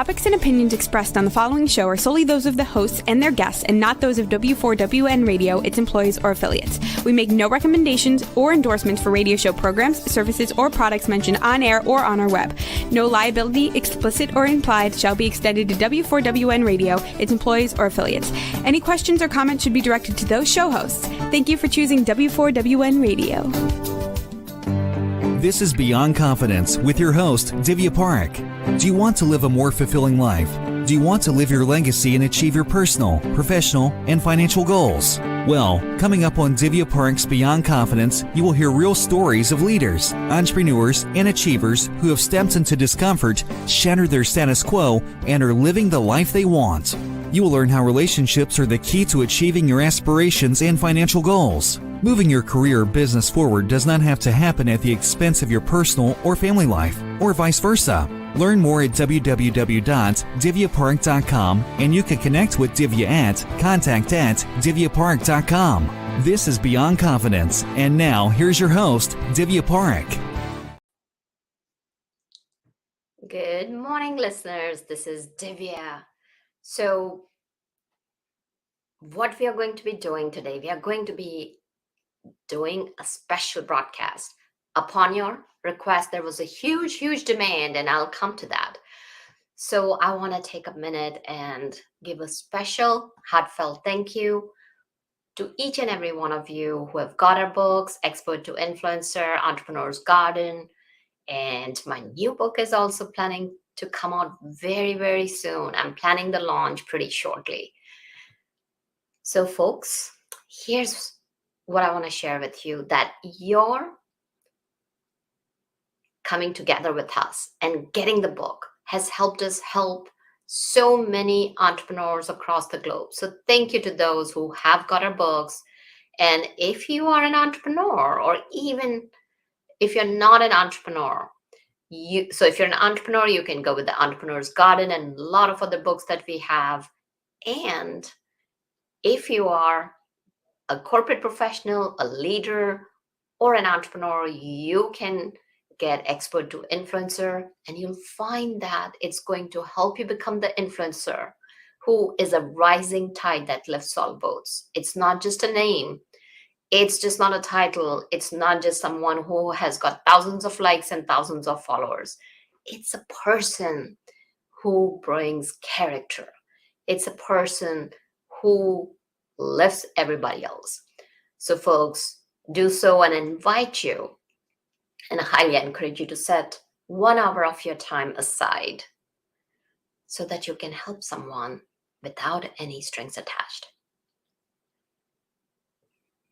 topics and opinions expressed on the following show are solely those of the hosts and their guests and not those of W4WN Radio, its employees, or affiliates. We make no recommendations or endorsements for radio show programs, services, or products mentioned on air or on our web. No liability, explicit or implied, shall be extended to W4WN Radio, its employees, or affiliates. Any questions or comments should be directed to those show hosts. Thank you for choosing W4WN Radio. This is Beyond Confidence with your host, Divya Parekh. Do you want to live a more fulfilling life? Do you want to live your legacy and achieve your personal, professional, and financial goals? Well, coming up on Divya Parekh's Beyond Confidence, you will hear real stories of leaders, entrepreneurs, and achievers who have stepped into discomfort, shattered their status quo, and are living the life they want. You will learn how relationships are the key to achieving your aspirations and financial goals. Moving your career or business forward does not have to happen at the expense of your personal or family life, or vice versa. Learn more at www.divyaparekh.com, and you can connect with Divya at contact@divyaparekh.com. This is Beyond Confidence, and now here's your host, Divya Parekh. Good morning, listeners. This is Divya. So, what we are going to be doing today, we are going to be doing a special broadcast. Upon your request, there was a huge demand, and I'll come to that. So I want to take a minute and give a special heartfelt thank you to each and every one of you who have got our books, Expert to Influencer, Entrepreneur's Garden, and my new book is also planning to come out very soon. I'm planning the launch pretty shortly. So folks, here's what I want to share with you, that your coming together with us and getting the book has helped us help so many entrepreneurs across the globe. So thank you to those who have got our books. And if you are an entrepreneur, or even if you're not an entrepreneur, if you're an entrepreneur, you can go with the Entrepreneur's Garden and a lot of other books that we have. And if you are a corporate professional, a leader, or an entrepreneur, you can get Expert to Influencer, and you'll find that it's going to help you become the influencer who is a rising tide that lifts all boats. It's not just a name. It's just not a title. It's not just someone who has got thousands of likes and thousands of followers. It's a person who brings character. It's a person who lifts everybody else. So folks, do so, and invite you, and I highly encourage you to set 1 hour of your time aside so that you can help someone without any strings attached.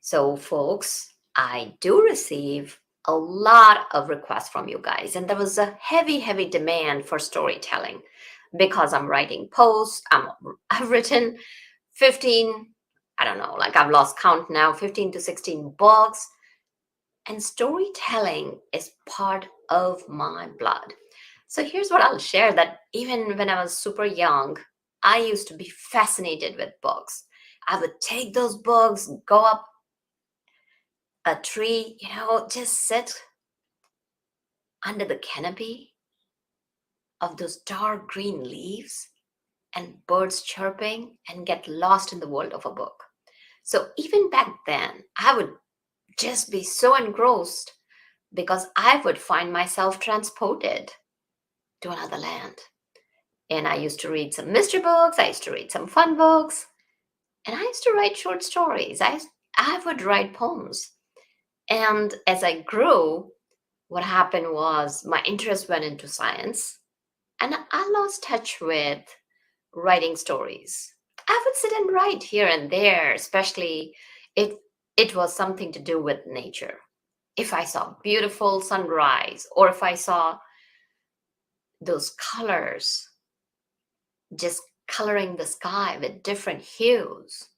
So folks, I do receive a lot of requests from you guys, and there was a heavy demand for storytelling because I'm writing posts. I've written 15, I don't know, like I've lost count now, 15 to 16 books. And storytelling is part of my blood. So here's what I'll share, that even when I was super young, I used to be fascinated with books. I would take those books, go up a tree, just sit under the canopy of those dark green leaves and birds chirping and get lost in the world of a book. So even back then, I would just be so engrossed because I would find myself transported to another land. And I used to read some mystery books. I used to read some fun books. And I used to write short stories. I would write poems. And as I grew, what happened was my interest went into science, and I lost touch with writing stories. I would sit and write here and there, especially if it was something to do with nature. If I saw beautiful sunrise, or if I saw those colors just coloring the sky with different hues,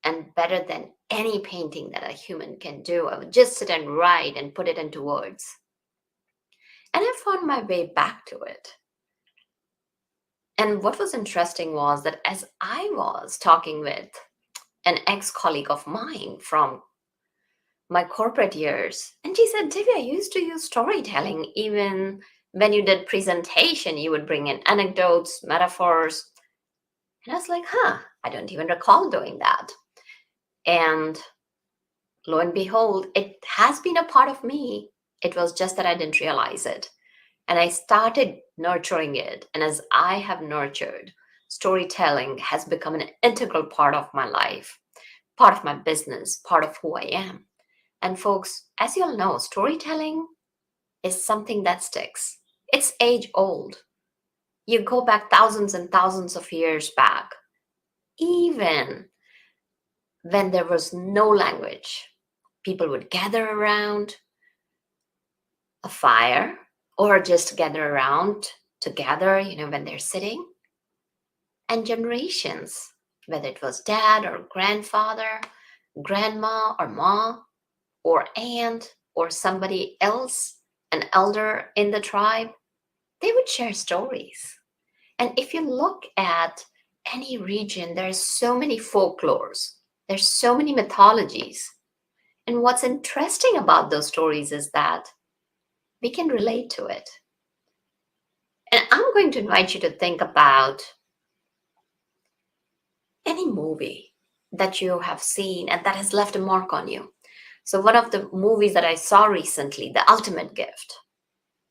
and better than any painting that a human can do, I would just sit and write and put it into words. And I found my way back to it. And what was interesting was that as I was talking with an ex-colleague of mine from my corporate years, and she said, Divya, I used to use storytelling even when you did presentation, you would bring in anecdotes, metaphors. And I was like, I don't even recall doing that. And lo and behold, it has been a part of me. It was just that I didn't realize it. And I started nurturing it. And as I have nurtured, storytelling has become an integral part of my life, part of my business, part of who I am. And folks, as you all know, storytelling is something that sticks. It's age old. You go back thousands and thousands of years back, even when there was no language, people would gather around a fire or just gather around together, when they're sitting. And generations, whether it was dad or grandfather, grandma or ma, or aunt, or somebody else, an elder in the tribe, they would share stories. And if you look at any region, there's so many folklores, there's so many mythologies. And what's interesting about those stories is that we can relate to it. And I'm going to invite you to think about any movie that you have seen and that has left a mark on you. So one of the movies that I saw recently, The Ultimate Gift,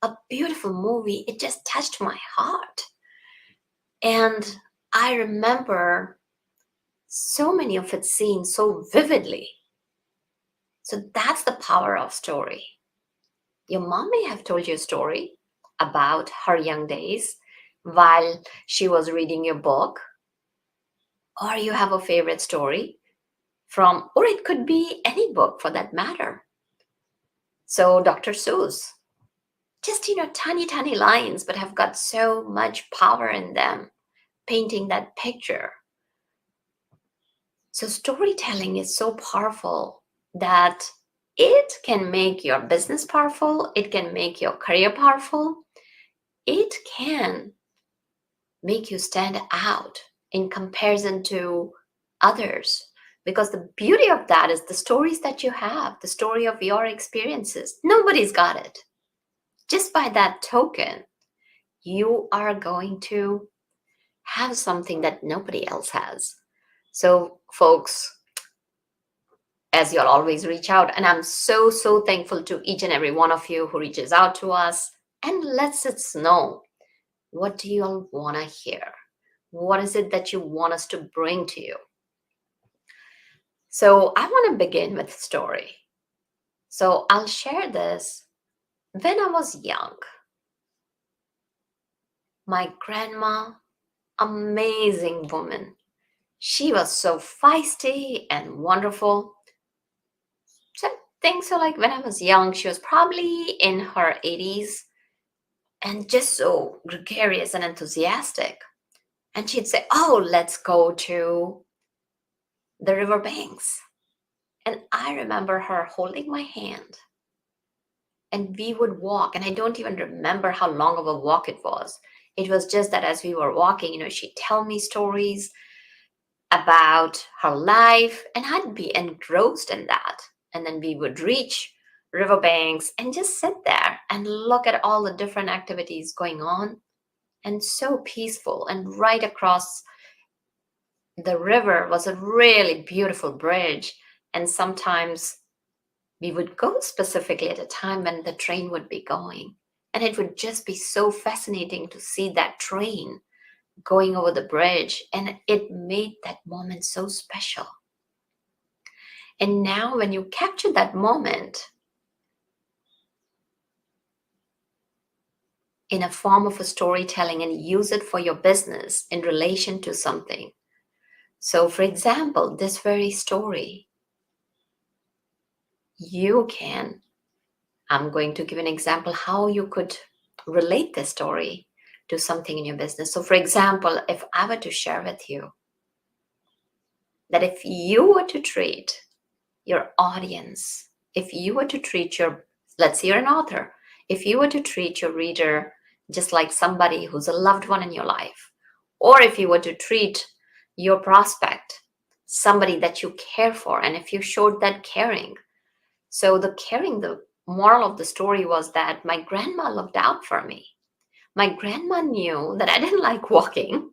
a beautiful movie. It just touched my heart. And I remember so many of its scenes so vividly. So that's the power of story. Your mom may have told you a story about her young days while she was reading your book, or you have a favorite story from, or it could be any book for that matter. So Dr. Seuss, just, tiny, tiny lines, but have got so much power in them, painting that picture. So storytelling is so powerful that it can make your business powerful. It can make your career powerful. It can make you stand out in comparison to others. Because the beauty of that is the stories that you have, the story of your experiences. Nobody's got it. Just by that token, you are going to have something that nobody else has. So, folks, as you'll always reach out, and I'm so, so thankful to each and every one of you who reaches out to us and lets us know, what do you all want to hear? What is it that you want us to bring to you? So I want to begin with a story. So I'll share this. When I was young, my grandma, amazing woman, she was so feisty and wonderful. So I think so, like when I was young, she was probably in her 80s and just so gregarious and enthusiastic. And she'd say, "Oh, let's go to the river banks." And I remember her holding my hand and we would walk. And I don't even remember how long of a walk it was. It was just that as we were walking, she'd tell me stories about her life and I'd be engrossed in that. And then we would reach riverbanks and just sit there and look at all the different activities going on. And so peaceful. And right across the river was a really beautiful bridge. And sometimes we would go specifically at a time when the train would be going. And it would just be so fascinating to see that train going over the bridge. And it made that moment so special. And now when you capture that moment in a form of a storytelling and use it for your business in relation to something. So for example, this very story, I'm going to give an example how you could relate this story to something in your business. So for example, if I were to share with you that if you were to treat your audience, if you were to treat let's say you're an author, if you were to treat your reader just like somebody who's a loved one in your life, or if you were to treat your prospect, somebody that you care for, and if you showed that caring. So the moral of the story was that my grandma looked out for me. My grandma knew that I didn't like walking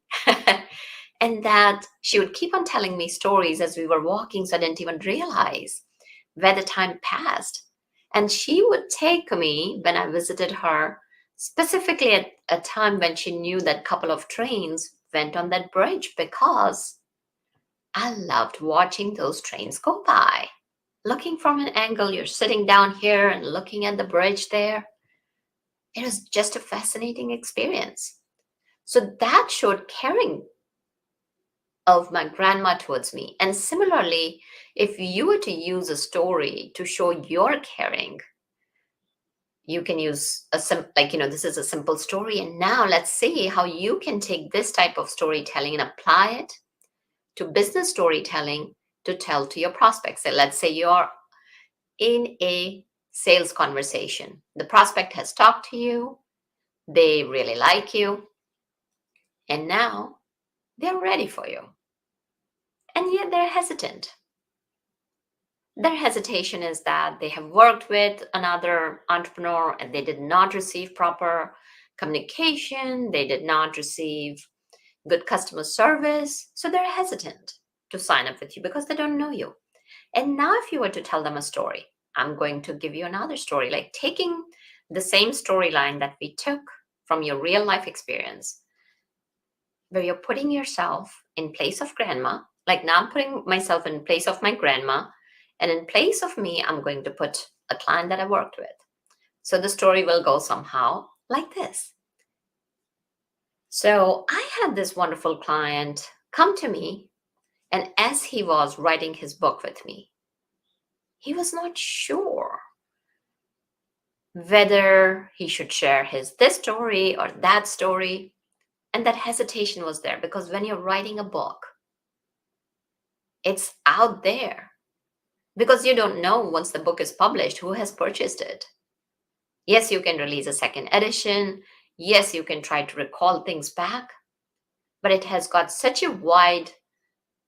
and that she would keep on telling me stories as we were walking, so I didn't even realize where the time passed. And she would take me when I visited her, specifically at a time when she knew that couple of trains went on that bridge because I loved watching those trains go by. Looking from an angle, you're sitting down here and looking at the bridge there. It was just a fascinating experience. So that showed caring of my grandma towards me. And similarly, if you were to use a story to show your caring, you can use this is a simple story. And now let's see how you can take this type of storytelling and apply it to business storytelling to tell to your prospects. So let's say you're in a sales conversation. The prospect has talked to you, they really like you, and now they're ready for you. And yet they're hesitant. Their hesitation is that they have worked with another entrepreneur and they did not receive proper communication, they did not receive good customer service. So they're hesitant to sign up with you because they don't know you. And now, if you were to tell them a story, I'm going to give you another story, like taking the same storyline that we took from your real life experience, where you're putting yourself in place of grandma. Like now, I'm putting myself in place of my grandma, and in place of me, I'm going to put a client that I worked with. So the story will go somehow like this. So I had this wonderful client come to me, and as he was writing his book with me, he was not sure whether he should share his this story or that story. And that hesitation was there because when you're writing a book, it's out there because you don't know once the book is published who has purchased it. Yes, you can release a second edition. Yes, you can try to recall things back, but it has got such a wide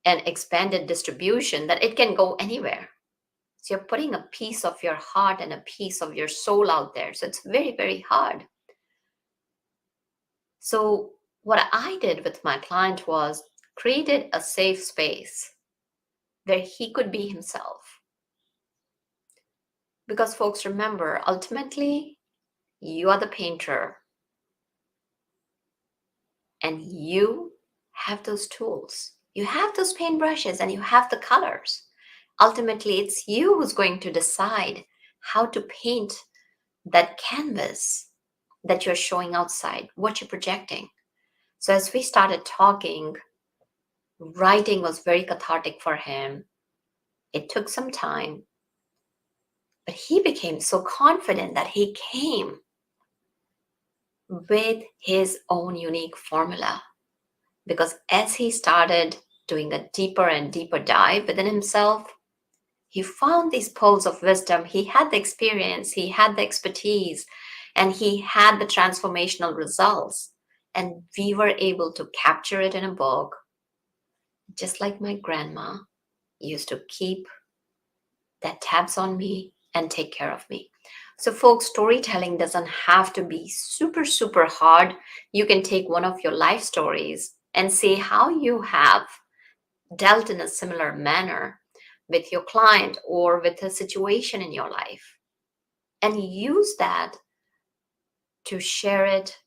and expanded distribution that it can go anywhere. So you're putting a piece of your heart and a piece of your soul out there. So it's very, very hard. So what I did with my client was created a safe space where he could be himself. Because folks, remember, ultimately, you are the painter and you have those tools. You have those paintbrushes and you have the colors. Ultimately, it's you who's going to decide how to paint that canvas that you're showing outside, what you're projecting. So as we started talking, writing was very cathartic for him. It took some time, but he became so confident that he came with his own unique formula. Because as he started doing a deeper and deeper dive within himself, he found these pearls of wisdom. He had the experience, he had the expertise, and he had the transformational results. And we were able to capture it in a book, just like my grandma used to keep that tabs on me and take care of me. So, folks, storytelling doesn't have to be super, super hard. You can take one of your life stories and see how you have dealt in a similar manner with your client or with a situation in your life and use that to share it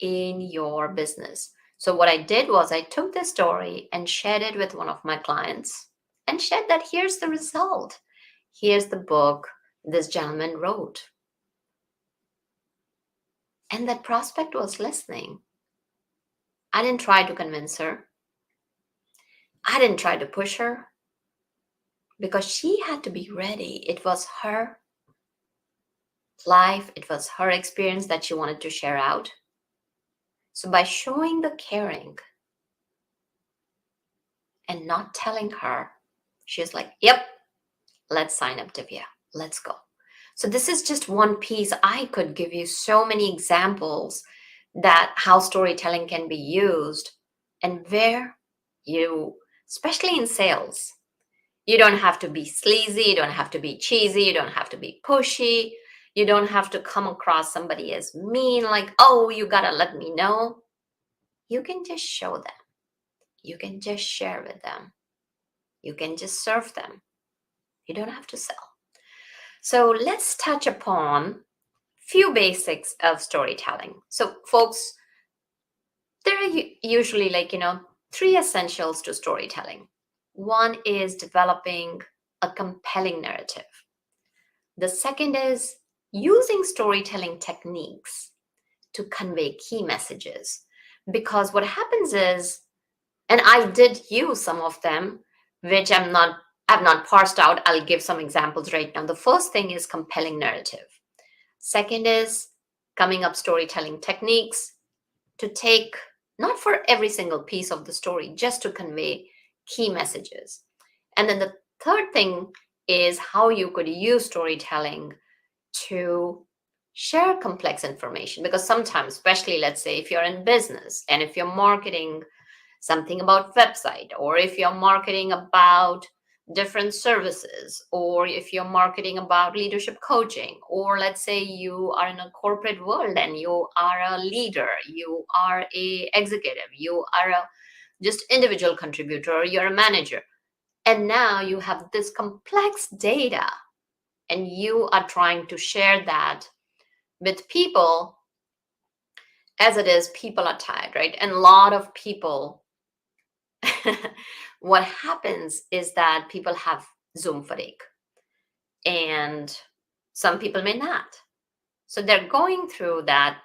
in your business. So, what I did was I took this story and shared it with one of my clients and shared that here's the result. Here's the book this gentleman wrote. And that prospect was listening. I didn't try to convince her. I didn't try to push her because she had to be ready. It was her life, it was her experience that she wanted to share out. So by showing the caring and not telling her, she's like, yep, let's sign up, Divya. Let's go. So this is just one piece. I could give you so many examples that how storytelling can be used and where you, especially in sales, you don't have to be sleazy, you don't have to be cheesy, you don't have to be pushy. You don't have to come across somebody as mean, like, oh, you gotta let me know. You can just show them. You can just share with them. You can just serve them. You don't have to sell. So let's touch upon few basics of storytelling. So folks, there are usually three essentials to storytelling. One is developing a compelling narrative. The second is using storytelling techniques to convey key messages. Because what happens is, and I did use some of them, which I've not parsed out. I'll give some examples right now. The first thing is compelling narrative. Second is coming up storytelling techniques to take, not for every single piece of the story, just to convey key messages. And then the third thing is how you could use storytelling to share complex information. Because sometimes, especially let's say if you're in business and if you're marketing something about website, or if you're marketing about different services, or if you're marketing about leadership coaching, or let's say you are in a corporate world and you are a leader, you are a executive, you are a just individual contributor, you're a manager, and now you have this complex data and you are trying to share that with people. As it is, people are tired, right? And a lot of people what happens is that people have Zoom fatigue, and some people may not. So they're going through that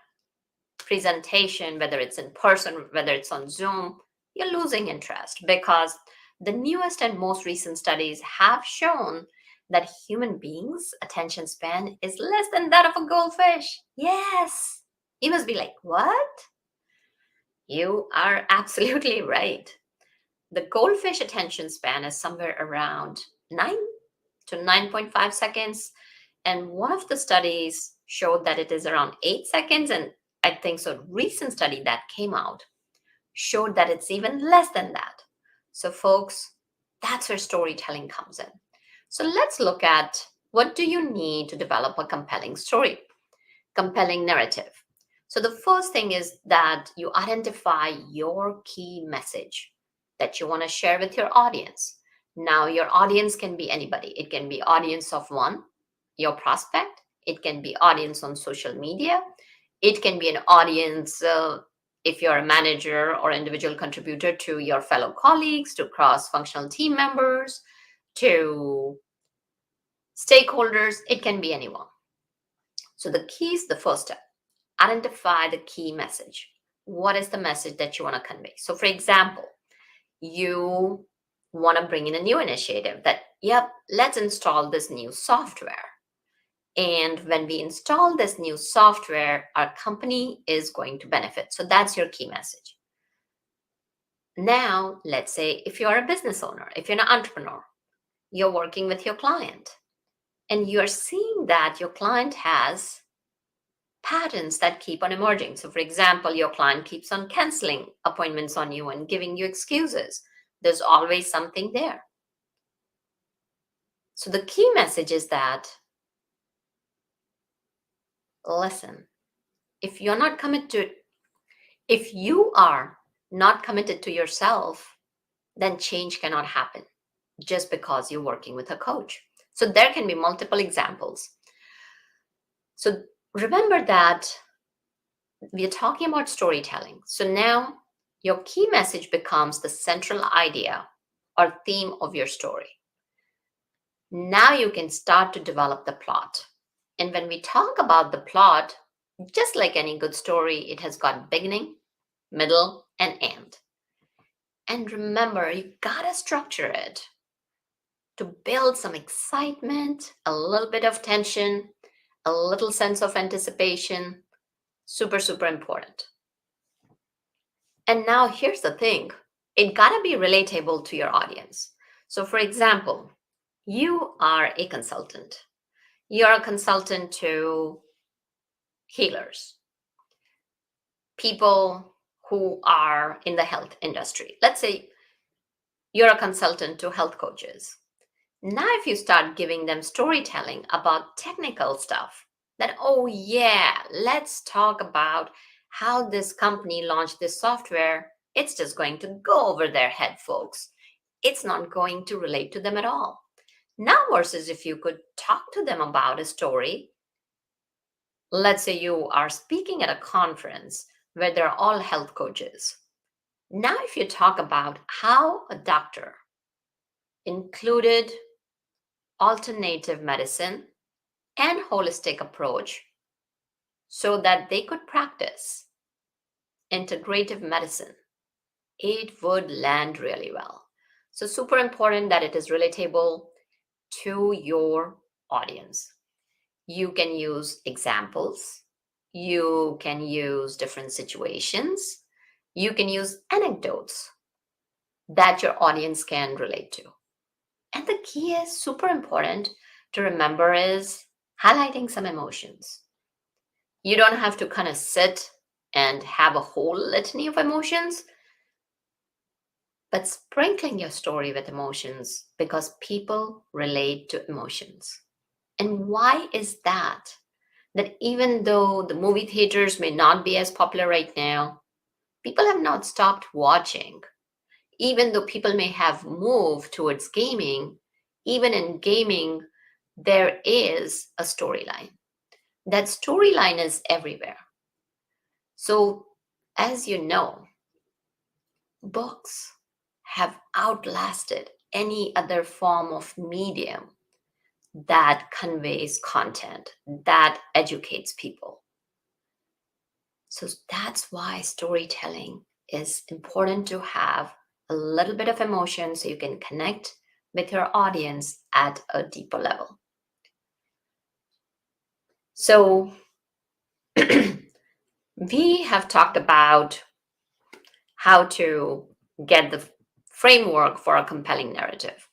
presentation, whether it's in person, whether it's on Zoom, you're losing interest because the newest and most recent studies have shown that human beings' attention span is less than that of a goldfish. Yes. You must be like, what? You are absolutely right. The goldfish attention span is somewhere around 9 to 9.5 seconds. And one of the studies showed that it is around 8 seconds. And I think so, recent study that came out showed that it's even less than that. So folks, that's where storytelling comes in. So let's look at what do you need to develop a compelling story, compelling narrative. So the first thing is that you identify your key message that you want to share with your audience. Now, your audience can be anybody. It can be audience of one, your prospect. It can be audience on social media. It can be an audience if you're a manager or individual contributor, to your fellow colleagues, to cross-functional team members, to stakeholders. It can be anyone. So the key is the first step. Identify the key message. What is the message that you want to convey? So for example, you want to bring in a new initiative that, yep, let's install this new software. And when we install this new software, our company is going to benefit. So that's your key message. Now, let's say if you're a business owner, if you're an entrepreneur, you're working with your client and you're seeing that your client has patterns that keep on emerging. So for example, your client keeps on canceling appointments on you and giving you excuses. There's always something there. So the key message is that, listen, if you are not committed to yourself, then change cannot happen just because you're working with a coach. So there can be multiple examples. So remember that we are talking about storytelling. So now your key message becomes the central idea or theme of your story. Now you can start to develop the plot. And when we talk about the plot, just like any good story, it has got beginning, middle, and end. And remember, you gotta structure it to build some excitement, a little bit of tension, a little sense of anticipation. Super, super important. And now here's the thing. It gotta be relatable to your audience. So for example, you are a consultant. You're a consultant to healers, people who are in the health industry. Let's say you're a consultant to health coaches. Now, if you start giving them storytelling about technical stuff, That, oh yeah, let's talk about how this company launched this software. It's just going to go over their head, folks. It's not going to relate to them at all. Now, versus if you could talk to them about a story, let's say you are speaking at a conference where there are all health coaches. Now, if you talk about how a doctor included alternative medicine and holistic approach so that they could practice integrative medicine, it would land really well. So, super important that it is relatable to your audience. You can use examples, you can use different situations, you can use anecdotes that your audience can relate to. And the key is super important to remember is highlighting some emotions. You don't have to kind of sit and have a whole litany of emotions, but sprinkling your story with emotions because people relate to emotions. And why is that? That even though the movie theaters may not be as popular right now, people have not stopped watching. Even though people may have moved towards gaming, even in gaming, there is a storyline. That storyline is everywhere. So, as you know, books have outlasted any other form of medium that conveys content, that educates people. So that's why storytelling is important to have a little bit of emotion so you can connect with your audience at a deeper level. So we have talked about how to get the framework for a compelling narrative.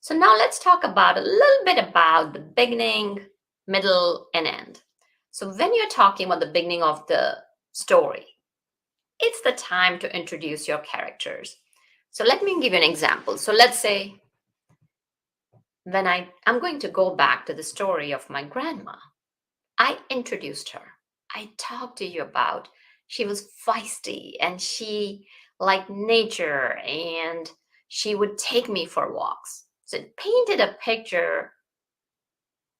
So now let's talk about a little bit about the beginning, middle, and end. So when you're talking about the beginning of the story, it's the time to introduce your characters. So let me give you an example. So let's say when I'm going to go back to the story of my grandma. I introduced her. I talked to you about she was feisty and she liked nature and she would take me for walks. So it painted a picture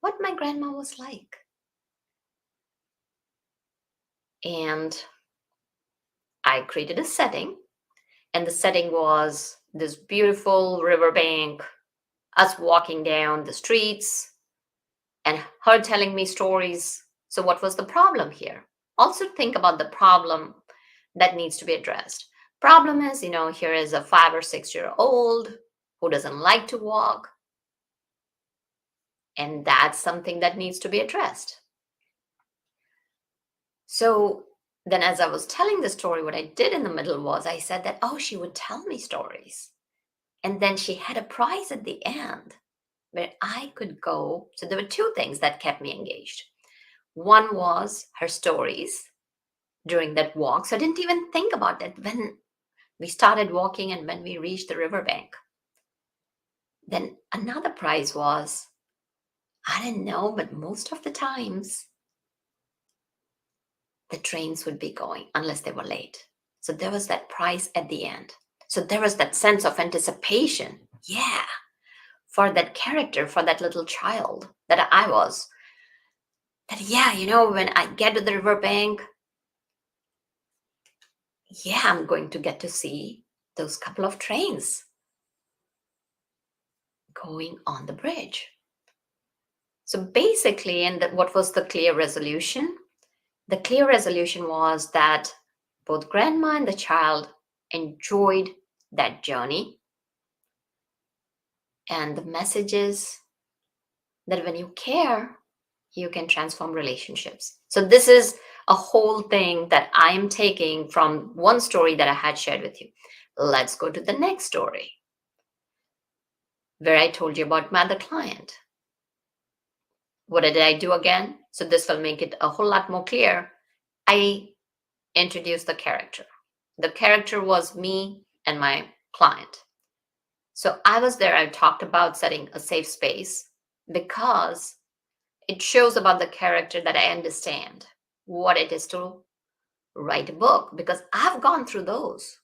what my grandma was like. And I created a setting, and the setting was this beautiful riverbank, us walking down the streets, and her telling me stories. So, what was the problem here? Also, think about the problem that needs to be addressed. Problem is, here is a 5 or 6 year old who doesn't like to walk, and that's something that needs to be addressed. So, then as I was telling the story, what I did in the middle was I said that, oh, she would tell me stories. And then she had a prize at the end where I could go. So, there were two things that kept me engaged. One was her stories during that walk. So I didn't even think about that when we started walking and when we reached the riverbank. Then another prize was, I didn't know, but most of the times the trains would be going unless they were late. So there was that prize at the end. So there was that sense of anticipation. Yeah, for that character, for that little child that I was. That, yeah, when I get to the riverbank, yeah, I'm going to get to see those couple of trains going on the bridge. So basically, and what was the clear resolution? The clear resolution was that both grandma and the child enjoyed that journey. And the message is that when you care, you can transform relationships. So this is a whole thing that I am taking from one story that I had shared with you. Let's go to the next story where I told you about my other client. What did I do again? So this will make it a whole lot more clear. I introduced the character. The character was me and my client. So I was there. I talked about setting a safe space because It shows about the character that I understand what it is to write a book, because I've gone through those.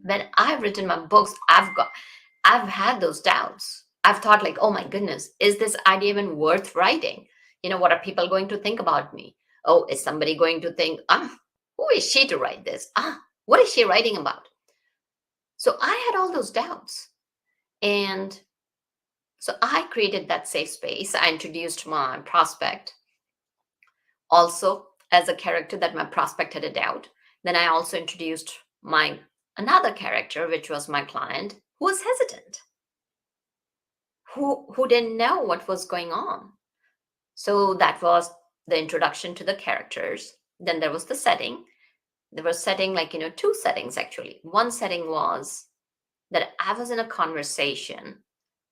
When I've written my books, I've had those doubts. I've thought like, oh my goodness, is this idea even worth writing? What are people going to think about me? Oh, is somebody going to think, who is she to write this? What is she writing about? So I had all those doubts. And so I created that safe space. I introduced my prospect also as a character that my prospect had a doubt. Then I also introduced my another character, which was my client, who was hesitant, who didn't know what was going on. So that was the introduction to the characters. Then there was the setting. There was setting like, two settings actually. One setting was that I was in a conversation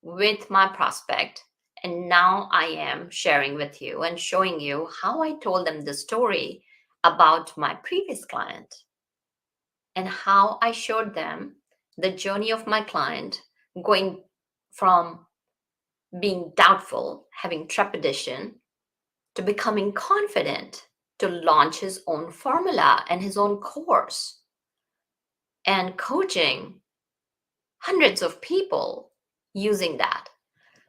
with my prospect, and now I am sharing with you and showing you how I told them the story about my previous client and how I showed them the journey of my client going from being doubtful, having trepidation, to becoming confident to launch his own formula and his own course and coaching hundreds of people using that.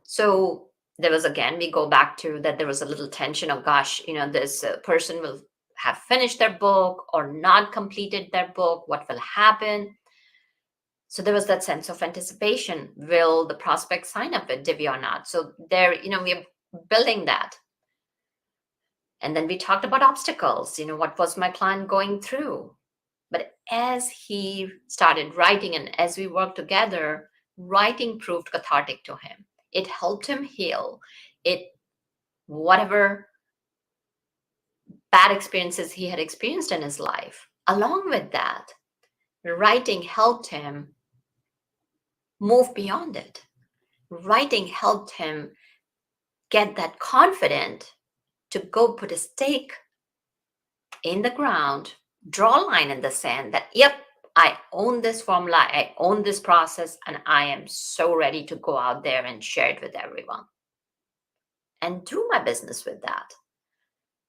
So there was, again, we go back to that there was a little tension of, gosh, this person will have finished their book or not completed their book. What will happen? So there was that sense of anticipation. Will the prospect sign up with Divya or not? So there, we're building that. And then we talked about obstacles. What was my client going through? But as he started writing and as we worked together, writing proved cathartic to him. It helped him heal. Whatever bad experiences he had experienced in his life. Along with that, writing helped him move beyond it. Writing helped him get that confident to go put a stake in the ground, draw a line in the sand that, yep, I own this formula, I own this process, and I am so ready to go out there and share it with everyone and do my business with that.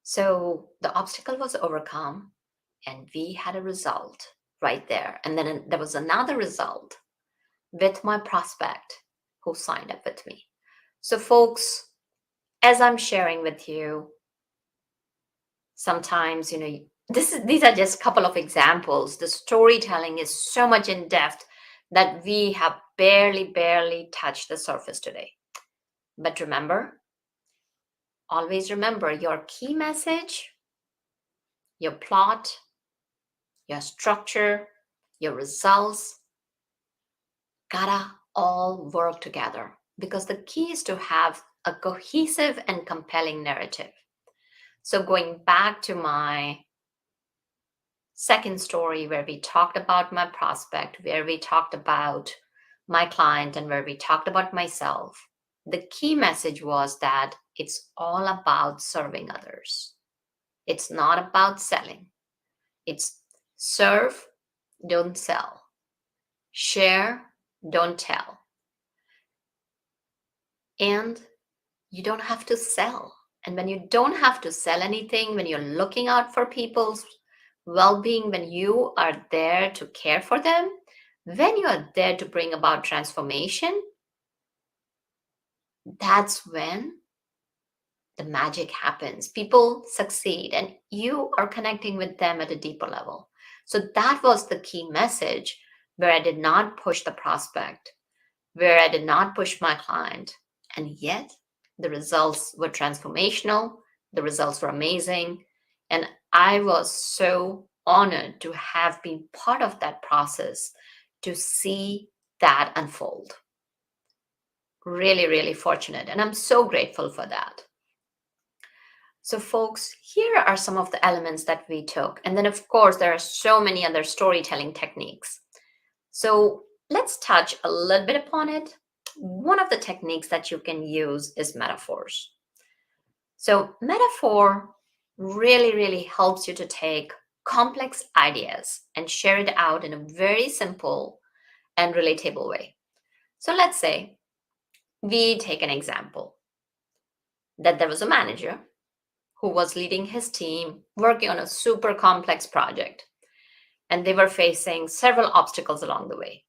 So the obstacle was overcome and we had a result right there. And then there was another result with my prospect who signed up with me. So, folks, as I'm sharing with you, sometimes, these are just a couple of examples. The storytelling is so much in depth that we have barely touched the surface today. But remember, always remember your key message, your plot, your structure, your results, gotta all work together, because the key is to have a cohesive and compelling narrative. So going back to my second story where we talked about my prospect, where we talked about my client, and where we talked about myself, the key message was that it's all about serving others. It's not about selling. It's serve, don't sell. Share, don't tell. And you don't have to sell. And when you don't have to sell anything, when you're looking out for people's well-being, when you are there to care for them, when you are there to bring about transformation, that's when the magic happens. People succeed and you are connecting with them at a deeper level. So that was the key message, where I did not push the prospect, where I did not push my client. And yet the results were transformational. The results were amazing. And I was so honored to have been part of that process, to see that unfold. Really fortunate. And I'm so grateful for that. So, folks, here are some of the elements that we took. And then, of course, there are so many other storytelling techniques. So, let's touch a little bit upon it. One of the techniques that you can use is metaphors. So, metaphor really helps you to take complex ideas and share it out in a very simple and relatable way. So, let's say we take an example. that there was a manager who was leading his team working on a super complex project, and they were facing several obstacles along the way.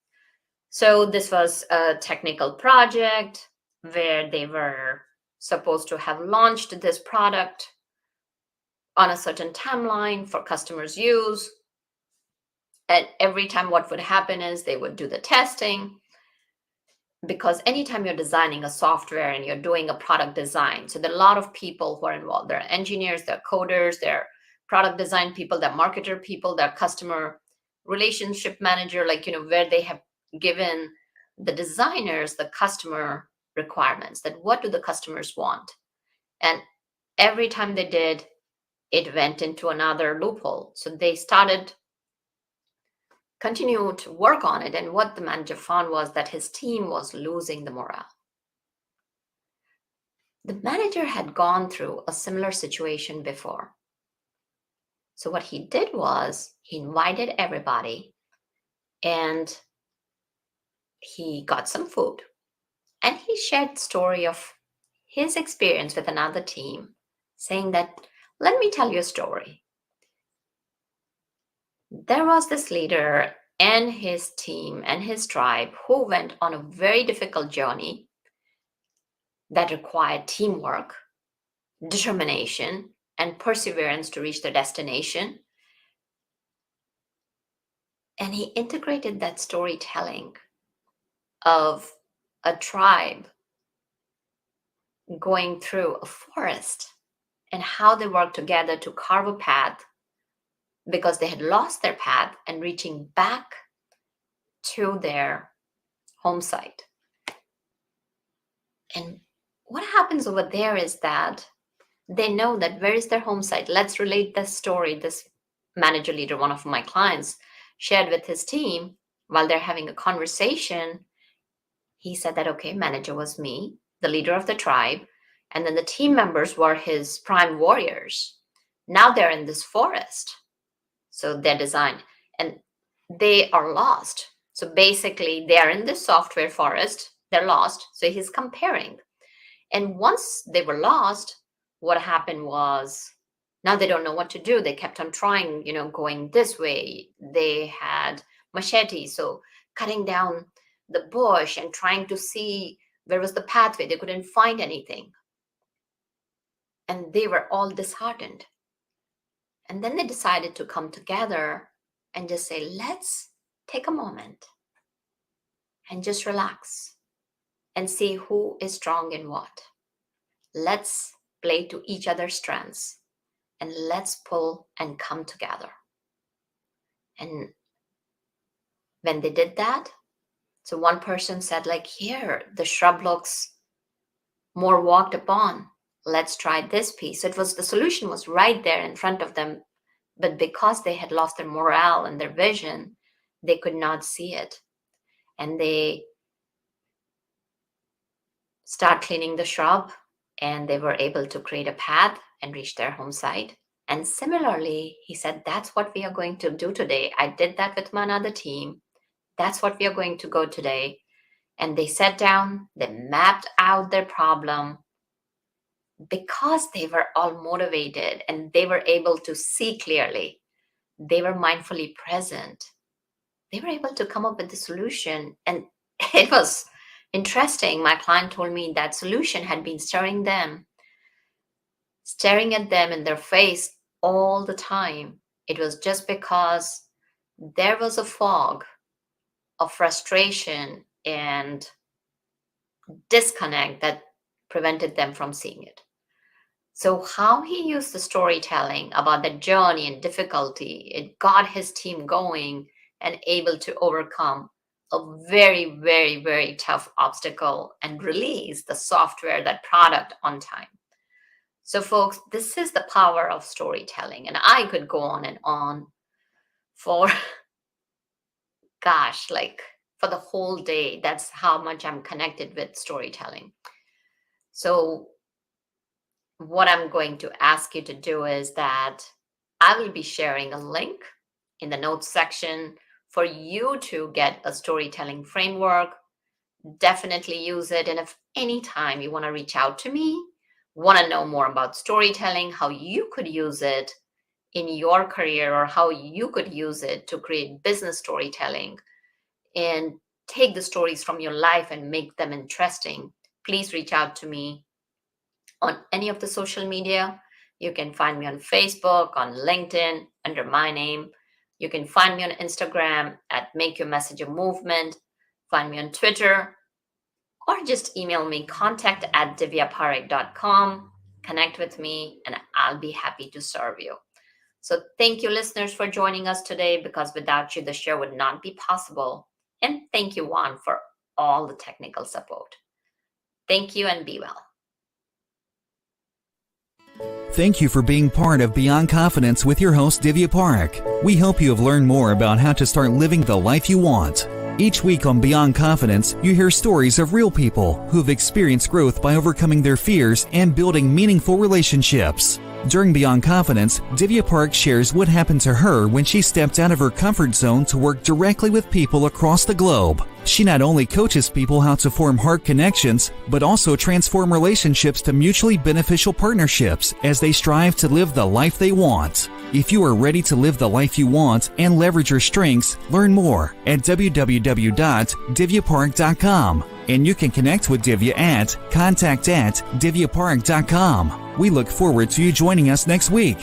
So, this was a technical project where they were supposed to have launched this product on a certain timeline for customers' use. And every time, what would happen is they would do the testing, because anytime you're designing a software and you're doing a product design, so there are a lot of people who are involved. There are engineers, there are coders, there are product design people, there are marketer people, there are customer relationship manager, where they have given the designers the customer requirements, that what do the customers want. And every time they did, it went into another loophole. So they continued to work on it. And what the manager found was that his team was losing the morale. The manager had gone through a similar situation before. So what he did was he invited everybody and he got some food, and he shared the story of his experience with another team, saying that, let me tell you a story. There was this leader and his team and his tribe who went on a very difficult journey that required teamwork, determination, and perseverance to reach their destination. And he integrated that storytelling of a tribe going through a forest and how they worked together to carve a path because they had lost their path and reaching back to their home site. And what happens over there is that they know that where is their home site. Let's relate this story. This manager leader, one of my clients, shared with his team while they're having a conversation. He said that, okay, manager was me, the leader of the tribe, and then the team members were his prime warriors. Now they're in this forest. So they're designed and they are lost. So basically, they are in this software forest, they're lost. So he's comparing. And once they were lost, what happened was now they don't know what to do. They kept on trying, going this way. They had machetes, so cutting down the bush and trying to see where was the pathway. They couldn't find anything. And they were all disheartened. And then they decided to come together and just say, let's take a moment and just relax and see who is strong in what. Let's play to each other's strengths and let's pull and come together. And when they did that, so one person said, here, the shrub looks more walked upon. Let's try this piece. So the solution was right there in front of them. But because they had lost their morale and their vision, they could not see it. And they start cleaning the shrub, and they were able to create a path and reach their home site. And similarly, he said, that's what we are going to do today. I did that with my other team. That's what we are going to go today. And they sat down, they mapped out their problem because they were all motivated and they were able to see clearly. They were mindfully present. They were able to come up with the solution. And it was interesting. My client told me that solution had been staring at them in their face all the time. It was just because there was a fog of frustration and disconnect that prevented them from seeing it. So how he used the storytelling about the journey and difficulty, it got his team going and able to overcome a very, very, very tough obstacle and release the software, that product on time. So folks, this is the power of storytelling. And I could go on and on for, for the whole day. That's how much I'm connected with storytelling. So what I'm going to ask you to do is that I will be sharing a link in the notes section for you to get a storytelling framework. Definitely use it. And if anytime you want to reach out to me want to know more about storytelling, how you could use it in your career or how you could use it to create business storytelling and take the stories from your life and make them interesting, please reach out to me on any of the social media. You can find me on Facebook, on LinkedIn, under my name. You can find me on Instagram at Make Your Message a Movement. Find me on Twitter, or just email me contact@divyaparekh.com. Connect with me, and I'll be happy to serve you. So thank you, listeners, for joining us today, because without you, the show would not be possible. And thank you, Juan, for all the technical support. Thank you, and be well. Thank you for being part of Beyond Confidence with your host, Divya Parekh. We hope you have learned more about how to start living the life you want. Each week on Beyond Confidence, you hear stories of real people who have experienced growth by overcoming their fears and building meaningful relationships. During Beyond Confidence, Divya Parekh shares what happened to her when she stepped out of her comfort zone to work directly with people across the globe. She not only coaches people how to form heart connections, but also transform relationships to mutually beneficial partnerships as they strive to live the life they want. If you are ready to live the life you want and leverage your strengths, learn more at www.divyaparekh.com. And you can connect with Divya at contact@divyaparekh.com. We look forward to you joining us next week.